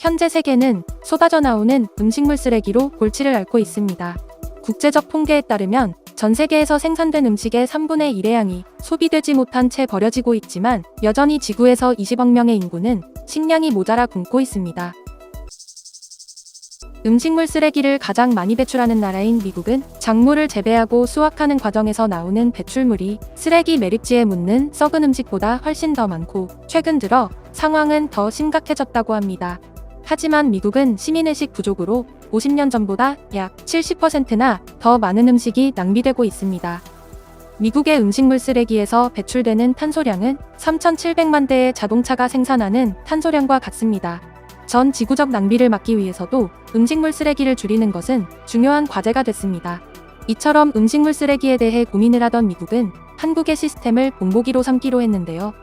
현재 세계는 쏟아져 나오는 음식물 쓰레기로 골치를 앓고 있습니다. 국제적 통계에 따르면 전 세계에서 생산된 음식의 3분의 1의 양이 소비되지 못한 채 버려지고 있지만 여전히 지구에서 20억 명의 인구는 식량이 모자라 굶고 있습니다. 음식물 쓰레기를 가장 많이 배출하는 나라인 미국은 작물을 재배하고 수확하는 과정에서 나오는 배출물이 쓰레기 매립지에 묻는 썩은 음식보다 훨씬 더 많고 최근 들어 상황은 더 심각해졌다고 합니다. 하지만 미국은 시민의식 부족으로 50년 전보다 약 70%나 더 많은 음식이 낭비되고 있습니다. 미국의 음식물 쓰레기에서 배출되는 탄소량은 3,700만 대의 자동차가 생산하는 탄소량과 같습니다. 전 지구적 낭비를 막기 위해서도 음식물 쓰레기를 줄이는 것은 중요한 과제가 됐습니다. 이처럼 음식물 쓰레기에 대해 고민을 하던 미국은 한국의 시스템을 본보기로 삼기로 했는데요.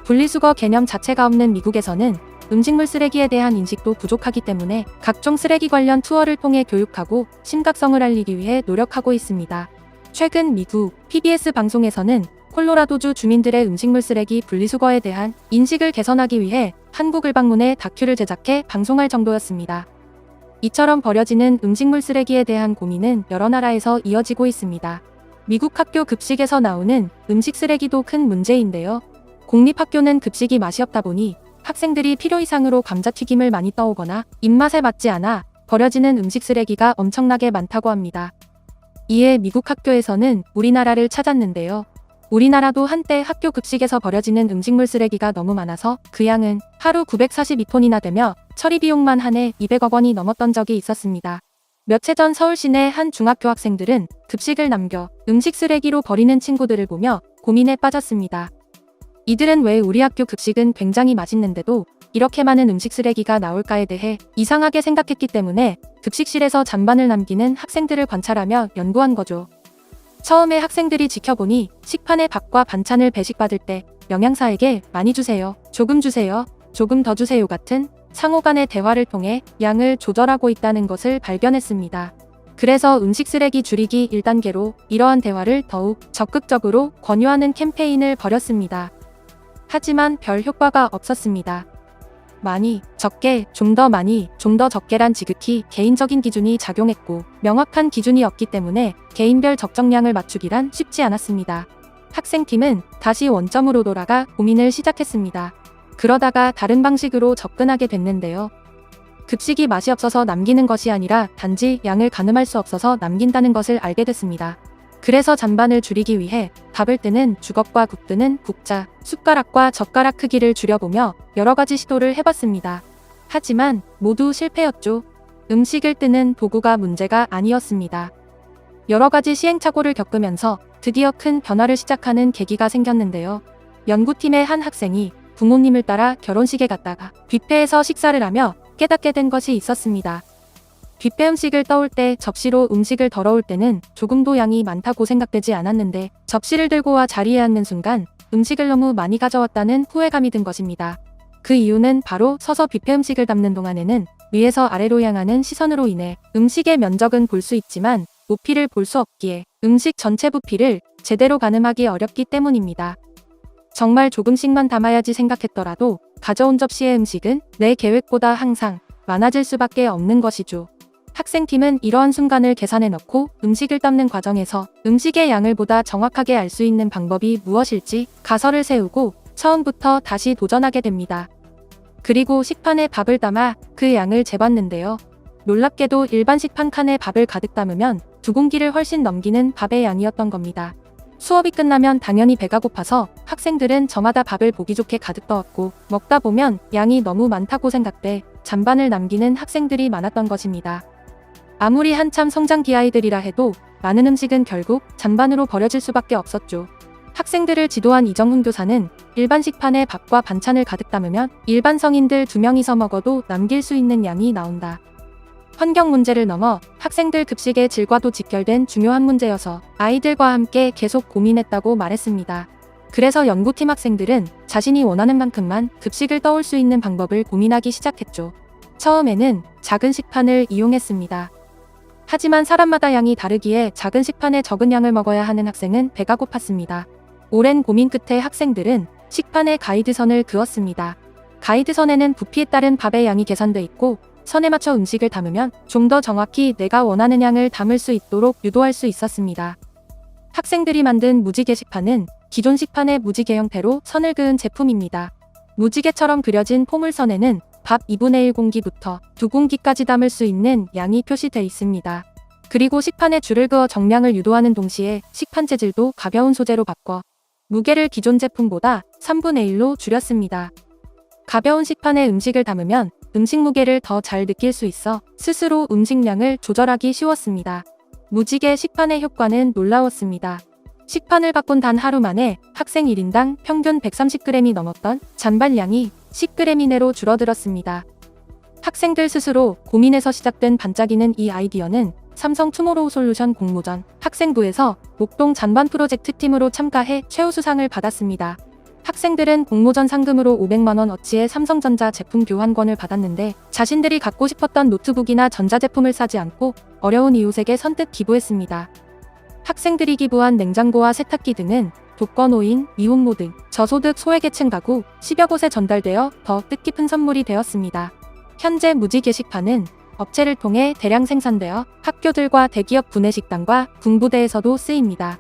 분리수거 개념 자체가 없는 미국에서는 음식물 쓰레기에 대한 인식도 부족하기 때문에 각종 쓰레기 관련 투어를 통해 교육하고 심각성을 알리기 위해 노력하고 있습니다. 최근 미국 PBS 방송에서는 콜로라도주 주민들의 음식물 쓰레기 분리수거에 대한 인식을 개선하기 위해 한국을 방문해 다큐를 제작해 방송할 정도였습니다. 이처럼 버려지는 음식물 쓰레기에 대한 고민은 여러 나라에서 이어지고 있습니다. 미국 학교 급식에서 나오는 음식 쓰레기도 큰 문제인데요. 공립학교는 급식이 맛이 없다 보니 학생들이 필요 이상으로 감자튀김을 많이 떠오거나 입맛에 맞지 않아 버려지는 음식 쓰레기가 엄청나게 많다고 합니다. 이에 미국 학교에서는 우리나라를 찾았는데요. 우리나라도 한때 학교 급식에서 버려지는 음식물 쓰레기가 너무 많아서 그 양은 하루 942톤이나 되며 처리 비용만 한 해 200억 원이 넘었던 적이 있었습니다. 며칠 전 서울 시내 한 중학교 학생들은 급식을 남겨 음식 쓰레기로 버리는 친구들을 보며 고민에 빠졌습니다. 이들은 왜 우리 학교 급식은 굉장히 맛있는데도 이렇게 많은 음식 쓰레기가 나올까에 대해 이상하게 생각했기 때문에 급식실에서 잔반을 남기는 학생들을 관찰하며 연구한 거죠. 처음에 학생들이 지켜보니 식판에 밥과 반찬을 배식받을 때 영양사에게 많이 주세요, 조금 주세요, 조금 더 주세요 같은 상호 간의 대화를 통해 양을 조절하고 있다는 것을 발견했습니다. 그래서 음식 쓰레기 줄이기 1단계로 이러한 대화를 더욱 적극적으로 권유하는 캠페인을 벌였습니다. 하지만 별 효과가 없었습니다. 많이, 적게, 좀 더 많이, 좀 더 적게란 지극히 개인적인 기준이 작용했고 명확한 기준이 없기 때문에 개인별 적정량을 맞추기란 쉽지 않았습니다. 학생팀은 다시 원점으로 돌아가 고민을 시작했습니다. 그러다가 다른 방식으로 접근하게 됐는데요. 급식이 맛이 없어서 남기는 것이 아니라 단지 양을 가늠할 수 없어서 남긴다는 것을 알게 됐습니다. 그래서 잔반을 줄이기 위해 밥을 뜨는 주걱과 국 뜨는 국자, 숟가락과 젓가락 크기를 줄여보며 여러 가지 시도를 해봤습니다. 하지만 모두 실패였죠. 음식을 뜨는 도구가 문제가 아니었습니다. 여러 가지 시행착오를 겪으면서 드디어 큰 변화를 시작하는 계기가 생겼는데요. 연구팀의 한 학생이 부모님을 따라 결혼식에 갔다가 뷔페에서 식사를 하며 깨닫게 된 것이 있었습니다. 뷔페 음식을 떠올 때 접시로 음식을 덜어올 때는 조금도 양이 많다고 생각되지 않았는데 접시를 들고 와 자리에 앉는 순간 음식을 너무 많이 가져왔다는 후회감이 든 것입니다. 그 이유는 바로 서서 뷔페 음식을 담는 동안에는 위에서 아래로 향하는 시선으로 인해 음식의 면적은 볼 수 있지만 부피를 볼 수 없기에 음식 전체 부피를 제대로 가늠하기 어렵기 때문입니다. 정말 조금씩만 담아야지 생각했더라도 가져온 접시의 음식은 내 계획보다 항상 많아질 수밖에 없는 것이죠. 학생팀은 이러한 순간을 계산해 넣고 음식을 담는 과정에서 음식의 양을 보다 정확하게 알 수 있는 방법이 무엇일지 가설을 세우고 처음부터 다시 도전하게 됩니다. 그리고 식판에 밥을 담아 그 양을 재봤는데요. 놀랍게도 일반 식판 칸에 밥을 가득 담으면 2공기를 훨씬 넘기는 밥의 양이었던 겁니다. 수업이 끝나면 당연히 배가 고파서 학생들은 저마다 밥을 보기 좋게 가득 떠왔고 먹다 보면 양이 너무 많다고 생각돼 잔반을 남기는 학생들이 많았던 것입니다. 아무리 한참 성장기 아이들이라 해도 많은 음식은 결국 잔반으로 버려질 수밖에 없었죠. 학생들을 지도한 이정훈 교사는 일반 식판에 밥과 반찬을 가득 담으면 일반 성인들 2명이서 먹어도 남길 수 있는 양이 나온다. 환경 문제를 넘어 학생들 급식의 질과도 직결된 중요한 문제여서 아이들과 함께 계속 고민했다고 말했습니다. 그래서 연구팀 학생들은 자신이 원하는 만큼만 급식을 떠올 수 있는 방법을 고민하기 시작했죠. 처음에는 작은 식판을 이용했습니다. 하지만 사람마다 양이 다르기에 작은 식판에 적은 양을 먹어야 하는 학생은 배가 고팠습니다. 오랜 고민 끝에 학생들은 식판에 가이드선을 그었습니다. 가이드선에는 부피에 따른 밥의 양이 계산돼 있고 선에 맞춰 음식을 담으면 좀 더 정확히 내가 원하는 양을 담을 수 있도록 유도할 수 있었습니다. 학생들이 만든 무지 게시판은 기존 식판의 무지개 형태로 선을 그은 제품입니다. 무지개처럼 그려진 포물선에는 밥 2분의 1 공기부터 2공기까지 담을 수 있는 양이 표시되어 있습니다. 그리고 식판에 줄을 그어 정량을 유도하는 동시에 식판 재질도 가벼운 소재로 바꿔 무게를 기존 제품보다 3분의 1로 줄였습니다. 가벼운 식판에 음식을 담으면 음식 무게를 더 잘 느낄 수 있어 스스로 음식량을 조절하기 쉬웠습니다. 무지개 식판의 효과는 놀라웠습니다. 식판을 바꾼 단 하루 만에 학생 1인당 평균 130g이 넘었던 잔반량이 10g 이내로 줄어들었습니다. 학생들 스스로 고민해서 시작된 반짝이는 이 아이디어는 삼성 투모로우 솔루션 공모전 학생부에서 목동 잔반 프로젝트 팀으로 참가해 최우수상을 받았습니다. 학생들은 공모전 상금으로 500만원 어치의 삼성전자 제품 교환권을 받았는데 자신들이 갖고 싶었던 노트북이나 전자제품을 사지 않고 어려운 이웃에게 선뜻 기부했습니다. 학생들이 기부한 냉장고와 세탁기 등은 독거노인, 미혼모 등 저소득 소외계층 가구 10여 곳에 전달되어 더 뜻깊은 선물이 되었습니다. 현재 무지 게시판은 업체를 통해 대량 생산되어 학교들과 대기업 구내식당과 군부대에서도 쓰입니다.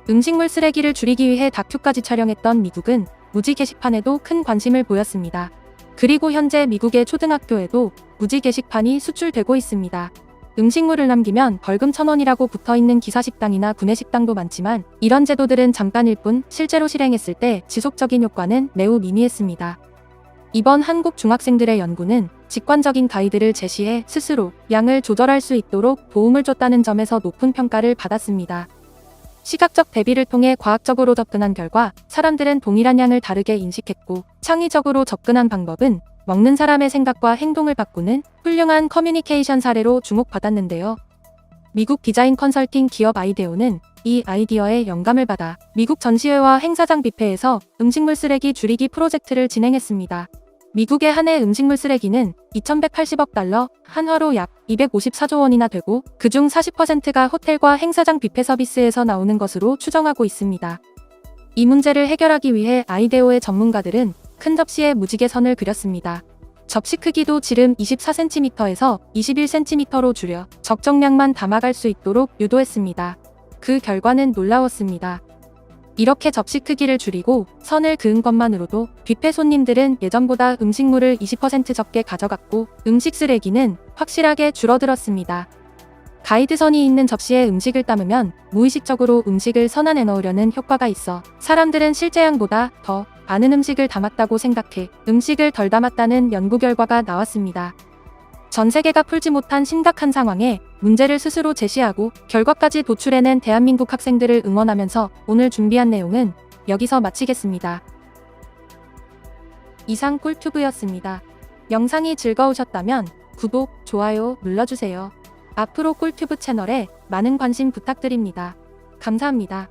음식물 쓰레기를 줄이기 위해 다큐까지 촬영했던 미국은 무지 게시판에도 큰 관심을 보였습니다. 그리고 현재 미국의 초등학교에도 무지 게시판이 수출되고 있습니다. 음식물을 남기면 벌금 1,000원이라고 붙어있는 기사식당이나 구내식당도 많지만 이런 제도들은 잠깐일 뿐 실제로 실행했을 때 지속적인 효과는 매우 미미했습니다. 이번 한국 중학생들의 연구는 직관적인 가이드를 제시해 스스로 양을 조절할 수 있도록 도움을 줬다는 점에서 높은 평가를 받았습니다. 시각적 대비를 통해 과학적으로 접근한 결과 사람들은 동일한 양을 다르게 인식했고 창의적으로 접근한 방법은 먹는 사람의 생각과 행동을 바꾸는 훌륭한 커뮤니케이션 사례로 주목받았는데요. 미국 디자인 컨설팅 기업 아이데오는 이 아이디어에 영감을 받아 미국 전시회와 행사장 뷔페에서 음식물 쓰레기 줄이기 프로젝트를 진행했습니다. 미국의 한 해 음식물 쓰레기는 2,180억 달러, 한화로 약 254조 원이나 되고 그중 40%가 호텔과 행사장 뷔페 서비스에서 나오는 것으로 추정하고 있습니다. 이 문제를 해결하기 위해 아이데오의 전문가들은 큰 접시에 무지개 선을 그렸습니다. 접시 크기도 지름 24cm에서 21cm로 줄여 적정량만 담아갈 수 있도록 유도했습니다. 그 결과는 놀라웠습니다. 이렇게 접시 크기를 줄이고 선을 그은 것만으로도 뷔페 손님들은 예전보다 음식물을 20% 적게 가져갔고 음식 쓰레기는 확실하게 줄어들었습니다. 가이드선이 있는 접시에 음식을 담으면 무의식적으로 음식을 선 안에 넣으려는 효과가 있어 사람들은 실제 양보다 더 많은 음식을 담았다고 생각해 음식을 덜 담았다는 연구 결과가 나왔습니다. 전 세계가 풀지 못한 심각한 상황에 문제를 스스로 제시하고 결과까지 도출해낸 대한민국 학생들을 응원하면서 오늘 준비한 내용은 여기서 마치겠습니다. 이상 꿀튜브였습니다. 영상이 즐거우셨다면 구독, 좋아요 눌러주세요. 앞으로 꿀튜브 채널에 많은 관심 부탁드립니다. 감사합니다.